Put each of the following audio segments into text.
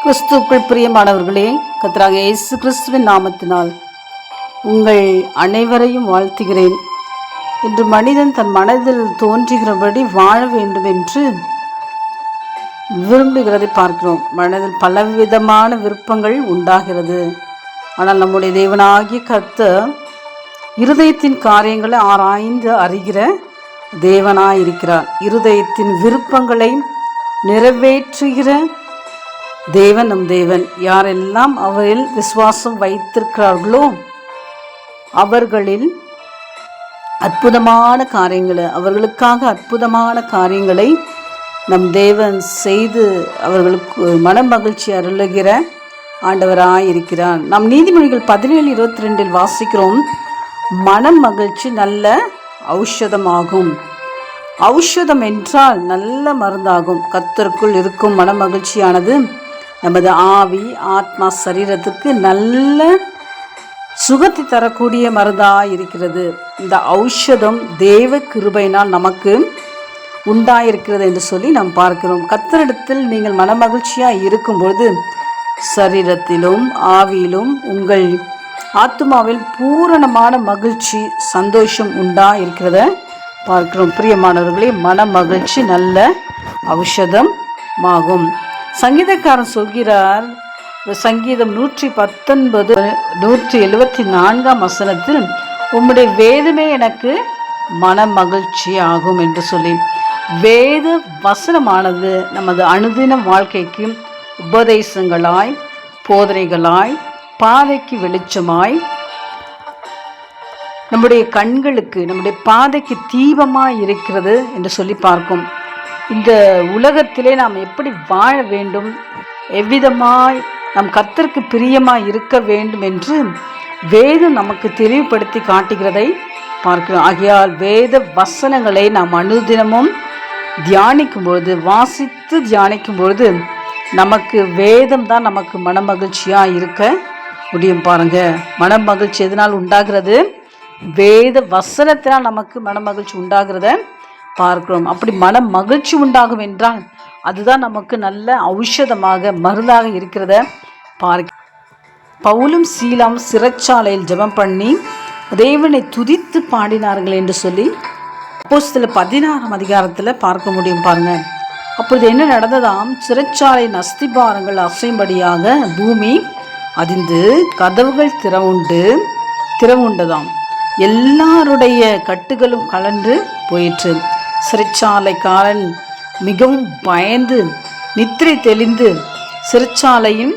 கிறிஸ்துவுக்குள் பிரியமானவர்களே, கர்த்தராகிய இயேசு கிறிஸ்துவின் நாமத்தினால் உங்கள் அனைவரையும் வாழ்த்துகிறேன். இன்று மனிதன் தன் மனதில் தோன்றுகிறபடி வாழ வேண்டும் என்று விரும்புகிறதை பார்க்கிறோம். மனதில் பலவிதமான விருப்பங்கள் உண்டாகிறது. ஆனால் நம்முடைய தேவனாகிய கர்த்தர் இருதயத்தின் காரியங்களை ஆராய்ந்து அறிகிற தேவனாயிருக்கிறார். இருதயத்தின் விருப்பங்களை நிறைவேற்றுகிற தேவன் நம் தேவன். யாரெல்லாம் அவரில் விசுவாசம் வைத்திருக்கிறார்களோ அவர்களில் அற்புதமான காரியங்களை, அவர்களுக்காக அற்புதமான காரியங்களை நம் தேவன் செய்து அவர்களுக்கு மன மகிழ்ச்சி அருளுகிற ஆண்டவராயிருக்கிறார். நாம் நீதிமொழிகள் 17:22 வாசிக்கிறோம், மன மகிழ்ச்சி நல்ல ஔஷதமாகும். ஔஷதம் என்றால் நல்ல மருந்தாகும். கர்த்தருக்குள் இருக்கும் மன மகிழ்ச்சியானது நமது ஆவி, ஆத்மா, சரீரத்துக்கு நல்ல சுகத்தை தரக்கூடிய மருந்தாக இருக்கிறது. இந்த ஔஷதம் தேவ கிருபையினால் நமக்கு உண்டாயிருக்கிறது என்று சொல்லி நாம் பார்க்கிறோம். கர்த்தரிடத்தில் நீங்கள் மனமகிழ்ச்சியாக இருக்கும்பொழுது சரீரத்திலும் ஆவியிலும் உங்கள் ஆத்மாவில் பூரணமான மகிழ்ச்சி, சந்தோஷம் உண்டாயிருக்கிறத பார்க்கிறோம். பிரியமானவர்களே, மன மகிழ்ச்சி நல்ல ஔஷதமாகும். சங்கீதக்காரன் சொல்கிறார், சங்கீதம் 119 174 உம்முடைய வேதமே எனக்கு மன மகிழ்ச்சி ஆகும் என்று சொல்லி, வேத வசனமானது நமது அனுதின வாழ்க்கைக்கு உபதேசங்களாய், போதனைகளாய், பாதைக்கு வெளிச்சமாய், நம்முடைய கண்களுக்கு, நம்முடைய பாதைக்கு தீபமாய் இருக்கிறது என்று சொல்லி பார்க்கும். இந்த உலகத்திலே நாம் எப்படி வாழ வேண்டும், எவ்விதமாய் நம் கர்த்தருக்கு பிரியமாய் இருக்க வேண்டும் என்று வேதம் நமக்கு தெளிவுபடுத்தி காட்டுகிறதை பார்க்கிறோம். ஆகையால் வேத வசனங்களை நாம் அனுதினமும் தியானிக்கும் பொழுது, வாசித்து தியானிக்கும் பொழுது நமக்கு வேதம் தான் நமக்கு மன மகிழ்ச்சியாக இருக்க முடியும். பாருங்க, மன மகிழ்ச்சி எதனால் உண்டாகிறது? வேத வசனத்தினால் நமக்கு மன மகிழ்ச்சி உண்டாகிறத பார்க்கிறோம். அப்படி மன மகிழ்ச்சி உண்டாகும் என்றால் அதுதான் நமக்கு நல்ல ஔஷதமாக, மருந்தாக இருக்கிறத பார்க்க. பவுலும் சீலாம் சிறைச்சாலையில் ஜெபம் பண்ணி தேவனை துதித்து பாடினார்கள் என்று சொல்லி அப்போஸ்தலர் 16ஆம் அதிகாரத்தில் பார்க்க முடியும். பாருங்க, அப்பொழுது என்ன நடந்ததாம்? சிறைச்சாலையின் அஸ்திபாரங்கள் அசையும்படியாக பூமி அதிர்ந்து கதவுகள் திறவுண்டதாம். எல்லாருடைய கட்டுகளும் கலன்று போயிற்று. சிறைச்சாலைக்காரன் மிகவும் பயந்து நித்திரை தெளிந்து சிறைச்சாலையின்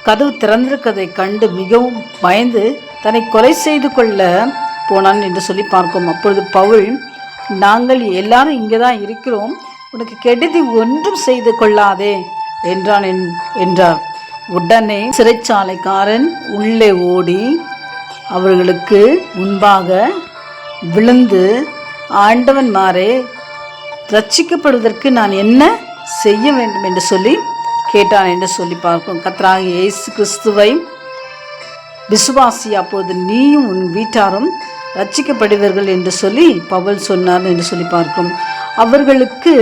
கதவு திறந்திருக்கதை கண்டு மிகவும் பயந்து தன்னை கொலை செய்து கொள்ள போனான் என்று சொல்லி பார்க்கும். அப்பொழுது பவுல், நாங்கள் எல்லாரும் இங்கே தான் இருக்கிறோம், உனக்கு கெடுதி ஒன்றும் செய்து கொள்ளாதே என்றார். உடனே சிறைச்சாலைக்காரன் உள்ளே ஓடி அவர்களுக்கு முன்பாக விழுந்து, ஆண்டவன்மாரே, ரட்சிக்கப்படுவதற்கு நான் என்ன செய்ய வேண்டும் என்று சொல்லி கேட்டான் என்று சொல்லி பார்க்கும். கர்த்தராகிய இயேசு கிறிஸ்துவை விசுவாசி, அப்போது நீயும் உன் வீட்டாரும் ரட்சிக்கப்படுவீர்கள் என்று சொல்லி பவுல் சொன்னார் என்று சொல்லி பார்க்கும். அவர்களுக்கு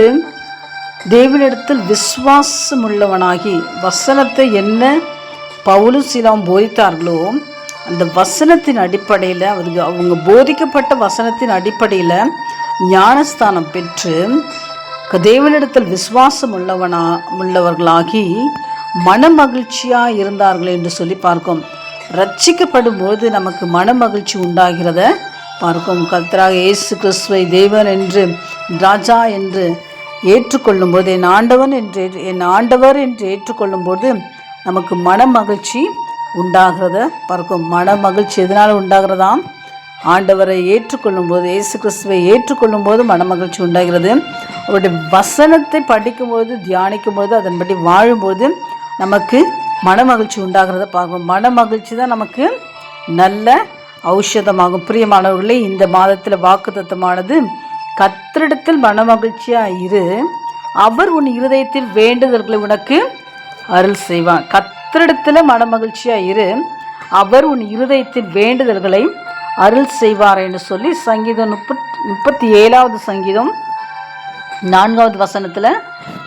தேவனிடத்தில் விசுவாசம் உள்ளவனாகி வசனத்தை என்ன பவுலும் சீலாவும் போதித்தார்களோ அந்த வசனத்தின் அடிப்படையில், அவங்க போதிக்கப்பட்ட வசனத்தின் அடிப்படையில் ஞானஸ்தானம் பெற்று தேவனிடத்தில் விசுவாசம் உள்ளவர்களாகி மன மகிழ்ச்சியாக இருந்தார்கள் என்று சொல்லி பார்க்கும். ரட்சிக்கப்படும் போது நமக்கு மன மகிழ்ச்சி உண்டாகிறத பார்க்கும். கர்த்தராகிய இயேசு கிறிஸ்துவை தேவன் என்று, ராஜா என்று ஏற்றுக்கொள்ளும் போது, என் ஆண்டவர் என்று ஏற்றுக்கொள்ளும் போது நமக்கு மன மகிழ்ச்சி உண்டாகிறத பார்க்கும். மன மகிழ்ச்சி எதனால் உண்டாகிறதாம்? ஆண்டவரை ஏற்றுக்கொள்ளும் போது, இயேசு கிறிஸ்துவை ஏற்றுக்கொள்ளும் போது மன மகிழ்ச்சி உண்டாகிறது. அவருடைய வசனத்தை படிக்கும்போது, தியானிக்கும் போது, அதன்படி வாழும்போது நமக்கு மன மகிழ்ச்சி உண்டாகிறத பார்க்கும். மன மகிழ்ச்சி தான் நமக்கு நல்ல ஔஷதமாகும். பிரியமானவர்களே, இந்த மாதத்தில் வாக்குத்தத்தமானது, கர்த்தரிடத்தில் மன மகிழ்ச்சியாக இரு, அவர் உன் இருதயத்தில் வேண்டுதல்களை உனக்கு அருள் செய்வார். கர்த்தரிடத்தில் மன மகிழ்ச்சியாக இரு, அவர் உன் இருதயத்தில் வேண்டுதல்களை அருள் செய்வார் என்று சொல்லி சங்கீதம் 37 சங்கீதம் 4வது வசனத்தில்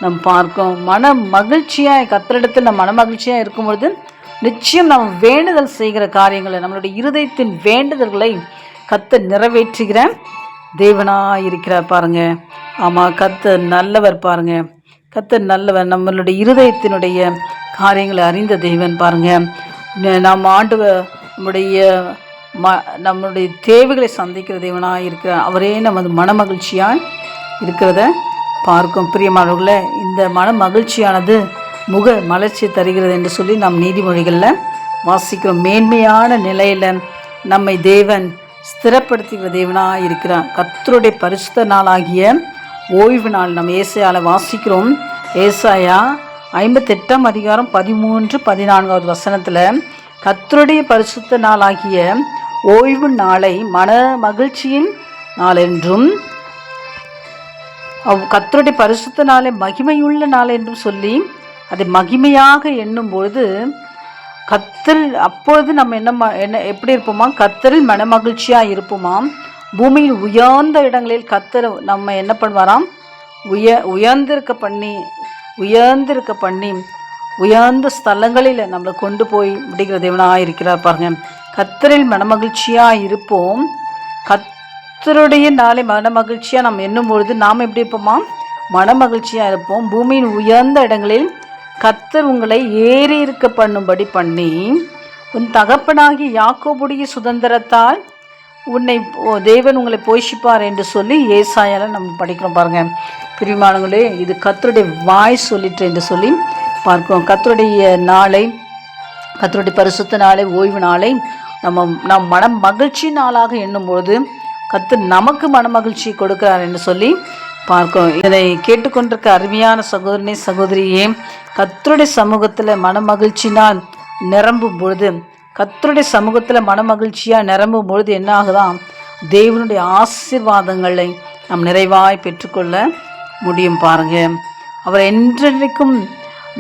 நம் பார்க்கிறோம். மன மகிழ்ச்சியாய் கர்த்தரிடத்தில் நம் மன மகிழ்ச்சியாக இருக்கும்பொழுது நிச்சயம் நாம் வேண்டுதல் செய்கிற காரியங்களை, நம்மளுடைய இருதயத்தின் வேண்டுதல்களை கர்த்தர் நிறைவேற்றுகிற தேவனாக இருக்கிறார் பாருங்க. ஆமாம், கர்த்தர் நல்லவர் பாருங்க. கர்த்தர் நல்லவர். நம்மளுடைய இருதயத்தினுடைய காரியங்களை அறிந்த தேவன் பாருங்க. நாம் நம்முடைய தேவைகளை சந்திக்கிற தேவனாக இருக்கிறார். அவரே நமது மன மகிழ்ச்சியாக இருக்கிறத பார்க்கும். பிரியமானவர்களே, இந்த மன மகிழ்ச்சியானது முக மலர்ச்சி தருகிறது என்று சொல்லி நாம் நீதிமொழிகளில் வாசிக்கிறோம். மேன்மையான நிலையில் நம்மை தேவன் ஸ்திரப்படுத்துகிற தேவனாக இருக்கிறார். கர்த்தருடைய பரிசுத்த நாளாகிய ஓய்வு நாள் நம்ம ஏசாயாவில் வாசிக்கிறோம். ஏசாயா 58 அதிகாரம் 13-14 வசனத்தில் கர்த்தருடைய பரிசுத்த நாளாகிய ஓய்வு நாளை மன மகிழ்ச்சியின் நாள் என்றும் கர்த்தருடைய பரிசுத்த நாளை மகிமையுள்ள நாள் என்றும் சொல்லி அதை மகிமையாக எண்ணும் பொழுது அப்பொழுது நம்ம என்ன எப்படி இருப்போமா? கர்த்தரில் மன மகிழ்ச்சியாக இருப்போமாம். பூமியின் உயர்ந்த இடங்களில் கர்த்தர் நம்ம என்ன பண்ணுவாராம்? உயர்ந்திருக்க பண்ணி உயர்ந்த ஸ்தலங்களில் நம்மளை கொண்டு போய் முடிக்கிற தேவனாக இருக்கிறார் பாருங்க. கர்த்தரில் மன மகிழ்ச்சியாக இருப்போம். கர்த்தருடைய நாளை மன மகிழ்ச்சியாக நம்ம எண்ணும் பொழுது நாம் எப்படி இருப்போமா? மன மகிழ்ச்சியாக இருப்போம். பூமியின் உயர்ந்த இடங்களில் கர்த்தர் உங்களை ஏறி இருக்க பண்ணும்படி பண்ணி உன் தகப்பனாகி யாக்கோபுடைய சுதந்திரத்தால் தேவன் உங்களை போஷிப்பார் என்று சொல்லி ஏசாயால நம்ம படிக்கிறோம் பாருங்க. பிரியமானவர்களே, இது கர்த்தருடைய வாய் சொல்லிட்டு என்று சொல்லி பார்க்கிறோம். கர்த்தருடைய பரிசுத்த நாளை, ஓய்வு நாளை நாம் மன மகிழ்ச்சி நாளாக எண்ணும்போது கர்த்தர் நமக்கு மன மகிழ்ச்சி கொடுக்கிறார் என்று சொல்லி பார்க்கிறோம். இதை கேட்டுக்கொண்டிருக்க அருமையான சகோதரனே, சகோதரியே, கர்த்தருடைய சமூகத்தில் மன மகிழ்ச்சினால் நிரம்பும் பொழுது, கர்த்தருடைய சமூகத்தில் மன மகிழ்ச்சியாக நிரம்பும் பொழுது என்ன ஆகுதான்? தேவனுடைய ஆசீர்வாதங்களை நாம் நிறைவாய் பெற்றுக்கொள்ள முடியும் பாருங்க. அவர் என்றைக்கும்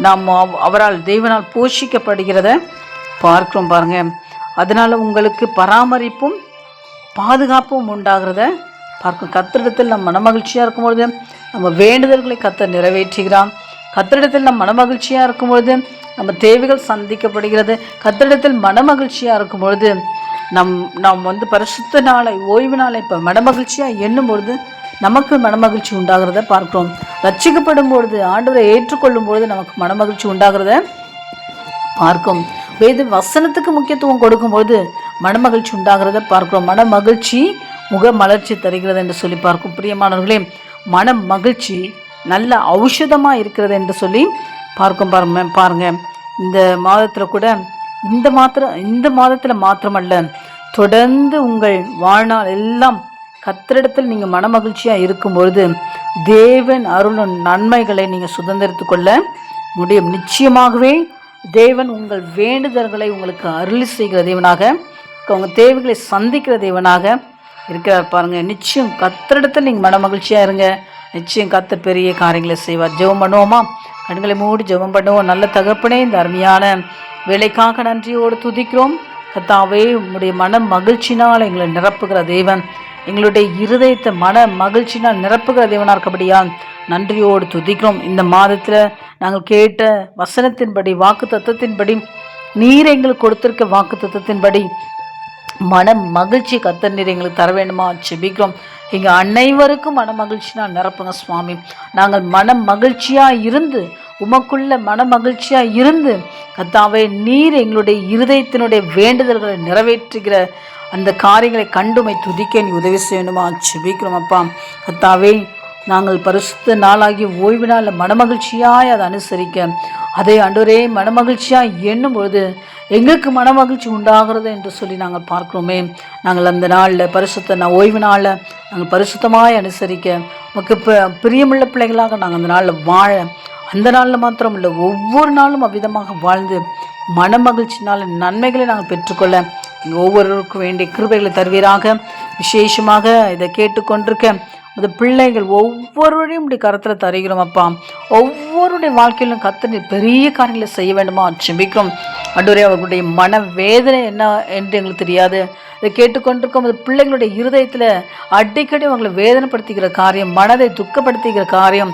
நாம் அவரால் தேவனால் போஷிக்கப்படுகிறத பார்க்கிறோம் பாருங்க. அதனால் உங்களுக்கு பராமரிப்பும் பாதுகாப்பும் உண்டாகிறத பார்க்கும். கர்த்தரிடத்தில் நம்ம மனமகிழ்ச்சியாக இருக்கும்பொழுது நம்ம வேண்டுதல்களை கர்த்தர் நிறைவேற்றுகிறான். கர்த்தரிடத்தில் நம்ம மனமகிழ்ச்சியாக இருக்கும்பொழுது நம்ம தேவைகள் சந்திக்கப்படுகிறது. கர்த்தரிடத்தில் மனமகிழ்ச்சியாக இருக்கும்பொழுது நாம் பரிசுத்த நாளை, ஓய்வு நாளை இப்போ மனமகிழ்ச்சியாக எண்ணும் பொழுது நமக்கு மனமகிழ்ச்சி உண்டாகிறத பார்க்கிறோம். ரட்சிக்கப்படும் பொழுது, ஆண்டவரை ஏற்றுக்கொள்ளும் பொழுது நமக்கு மனமகிழ்ச்சி உண்டாகிறத பார்க்கும். வேத வசனத்துக்கு முக்கியத்துவம் கொடுக்கும்பொழுது மனமகிழ்ச்சி உண்டாகிறத பார்க்கிறோம். மனமகிழ்ச்சி முக மலர்ச்சி தருகிறது என்று சொல்லி பார்க்கும். பிரியமானவர்களே, மன மகிழ்ச்சி நல்ல ஔஷதமாக இருக்கிறது என்று சொல்லி பார்க்கும் பாருங்க. இந்த மாதத்தில் கூட இந்த மாதத்தில் மாத்திரமல்ல, தொடர்ந்து உங்கள் வாழ்நாள் எல்லாம் கர்த்தரிடத்தில் நீங்கள் மன மகிழ்ச்சியாக இருக்கும் பொழுது தேவன் அருளும் நன்மைகளை நீங்கள் சுதந்திரித்து கொள்ள முடியும். நிச்சயமாகவே தேவன் உங்கள் வேண்டுதல்களை உங்களுக்கு அருளி செய்கிற தேவனாக, உங்கள் தேவைகளை சந்திக்கிற தேவனாக இருக்கிறார் பாருங்க. நிச்சயம் கர்த்தரிடத்தில் நீங்கள் மன மகிழ்ச்சியாக இருங்க. நிச்சயம் கர்த்தர் பெரிய காரியங்களை செய்வார். ஜெபம் பண்ணுவோமா? கண்களை மூடி ஜெபம் பண்ணுவோம். நல்ல தகப்பனே, இந்த அருமையான வேலைக்காக நன்றியோடு துதிக்கிறோம். கர்த்தாவே, உங்களுடைய மன மகிழ்ச்சினால் எங்களை நிரப்புகிற தேவன், எங்களுடைய இருதயத்தை மன மகிழ்ச்சினால் நிரப்புகிற தேவனாக இருக்கபடியால் நன்றியோடு துதிக்கிறோம். இந்த மாதத்தில் நாங்கள் கேட்ட வசனத்தின்படி, வாக்கு தத்துவத்தின்படி, நீர் எங்களுக்கு கொடுத்திருக்க வாக்கு தத்துவத்தின்படி மன மகிழ்ச்சி கர்த்தர் நீர் எங்களுக்கு தர வேண்டுமா செபிக்கிறோம். எங்கள் அனைவருக்கும் மன மகிழ்ச்சினால் நிரப்புங்க சுவாமி. நாங்கள் மன மகிழ்ச்சியாக இருந்து, உமக்குள்ள மன மகிழ்ச்சியாக இருந்து கர்த்தாவே, நீர் எங்களுடைய இருதயத்தினுடைய வேண்டுதல்களை நிறைவேற்றுகிற அந்த காரியங்களை கண்டுமை துதிக்க நீ உதவி செய்யணுமா செபிக்கிறோம். அப்பா கர்த்தாவே, நாங்கள் பரிசுத்த நாளாகி ஓய்வு நாளில் மனமகிழ்ச்சியாய் அதை அனுசரிக்க, அதை ஆண்டவரே மனமகிழ்ச்சியாக எண்ணும் பொழுது எங்களுக்கு மனமகிழ்ச்சி உண்டாகிறது என்று சொல்லி நாங்கள் பார்க்கிறோமே. நாங்கள் அந்த நாளில் ஓய்வு நாளில் நாங்கள் பரிசுத்தமாய் அனுசரிக்க, நமக்கு பிரியமுள்ள பிள்ளைகளாக நாங்கள் அந்த நாளில் வாழ, அந்த நாளில் மாத்திரம் இல்லை, ஒவ்வொரு நாளும் அவ்விதமாக வாழ்ந்து மனமகிழ்ச்சினால் நன்மைகளை நாங்கள் பெற்றுக்கொள்ள ஒவ்வொருவருக்கும் வேண்டிய கிருபைகளை தருவீராக. விசேஷமாக இதை கேட்டுக்கொண்டிருக்க அந்த பிள்ளைகள் ஒவ்வொருவரையும் இப்படி கருத்தில் தருகிறோம் அப்பா. ஒவ்வொருடைய வாழ்க்கையிலும் கர்த்தர் பெரிய காரியங்களை செய்ய வேண்டுமா செபிக்கிறோம். ஆண்டவரே, அவர்களுடைய மன வேதனை என்ன என்று எங்களுக்கு தெரியாது. இதை கேட்டுக்கொண்டிருக்கும் அந்த பிள்ளைங்களுடைய இருதயத்தில் அடிக்கடி அவங்களை வேதனைப்படுத்துகிற காரியம், மனதை துக்கப்படுத்துகிற காரியம்,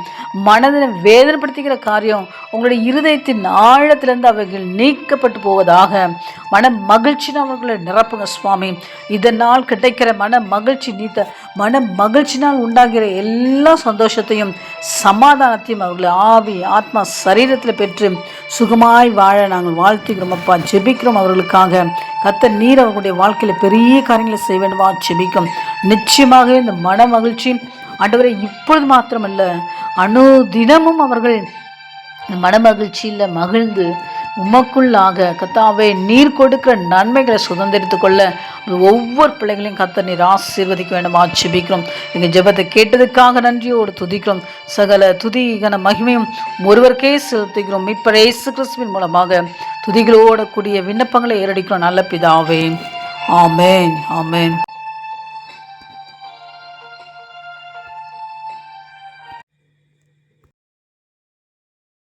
மனதை வேதனைப்படுத்திக்கிற காரியம் உங்களுடைய இருதயத்தின் ஆழத்திலிருந்து அவைகள் நீக்கப்பட்டு போவதாக. மன மகிழ்ச்சின்னு அவர்களை நிரப்புங்க சுவாமி. இதனால் கிடைக்கிற மன மகிழ்ச்சினால் உண்டாகிற எல்லா சந்தோஷத்தையும் சமாதானத்தையும் அவர்களை ஆவி ஆத்மா சரீரத்தில் பெற்று சுகமாய் வாழ நாங்கள் வாழ்த்துக்கிறோம் அப்பா, ஜெபிக்கிறோம் அவர்களுக்காக. கர்த்தர் நீர் அவர்களுடைய வாழ்க்கையில் பெரிய காரியங்களை செய்ய வேண்டுமா ஜெபிக்கும். நிச்சயமாக இந்த மன மகிழ்ச்சி ஆண்டவரை இப்பொழுது மாத்திரமல்ல, அனுதினமும் அவர்கள் மனமகிழ்ச்சியில் மகிழ்ந்து உமக்குள்ளாக கர்த்தாவே நீர் கொடுக்கிற நன்மைகளை சுதந்திரித்து கொள்ள ஒவ்வொரு பிள்ளைகளையும் கர்த்தர் நீர் ஆசீர்வதிக்க வேண்டுமா ஜெபிக்கிறோம். எங்கள் ஜெபத்தை கேட்டதுக்காக நன்றியோடு துதிக்கிறோம். சகல துதி கன மகிமையும் ஒருவருக்கே செலுத்துகிறோம். மீட்பர் இயேசு கிறிஸ்துவின் மூலமாக துதிகளோட கூடிய விண்ணப்பங்களை ஏறடிக்கிறோம் நல்ல பிதாவே. ஆமேன், ஆமேன்.